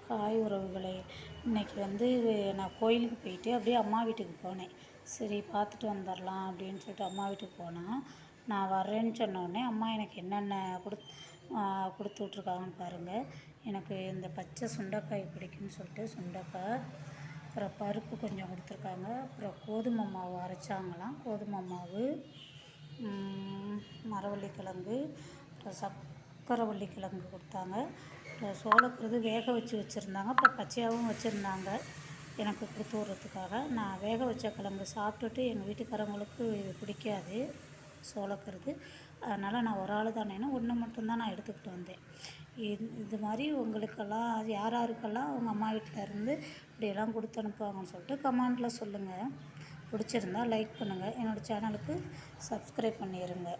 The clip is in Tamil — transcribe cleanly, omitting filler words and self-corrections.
ஹாய் உறவுகளே, இன்றைக்கி நான் கோயிலுக்கு போயிட்டு அப்படியே அம்மா வீட்டுக்கு போனேன். சரி பார்த்துட்டு வந்துடலாம் அப்படின்னு சொல்லிட்டு அம்மா வீட்டுக்கு போனால், நான் வர்றேன்னு சொன்னோடனே அம்மா எனக்கு என்னென்ன கொடுத்து விட்ருக்காங்கன்னு பாருங்கள். எனக்கு இந்த பச்சை சுண்டைக்காய் பிடிக்கும்னு சொல்லிட்டு சுண்டைக்காய், அப்புறம் பருப்பு கொஞ்சம் கொடுத்துருக்காங்க, அப்புறம் கோதுமை மாவு அரைச்சாங்களாம், கோதுமை மாவு, மரவள்ளிக்கிழங்கு, அப்புறம் சக்கரவள்ளிக்கிழங்கு கொடுத்தாங்க, அப்புறம் சோளக்கருது வேக வச்சு வச்சுருந்தாங்க, அப்புறம் பச்சையாகவும் வச்சுருந்தாங்க எனக்கு கொடுத்து விட்றதுக்காக. நான் வேக வச்ச கிழங்கு சாப்பிட்டுட்டு எங்கள் வீட்டுக்காரங்களுக்கு இது பிடிக்காது சோளக்கருது, அதனால் நான் ஒரு ஆள் தானேன்னு ஒன்று மட்டும்தான் நான் எடுத்துக்கிட்டு வந்தேன். இது மாதிரி உங்களுக்கெல்லாம் யார் யாருக்கெல்லாம் அவங்க அம்மா வீட்டில் இருந்து இப்படியெல்லாம் கொடுத்து அனுப்புவாங்கன்னு சொல்லிட்டு கமெண்டில் சொல்லுங்கள். பிடிச்சிருந்தா லைக் பண்ணுங்கள், என்னோடய சேனலுக்கு சப்ஸ்கிரைப் பண்ணிடுங்க.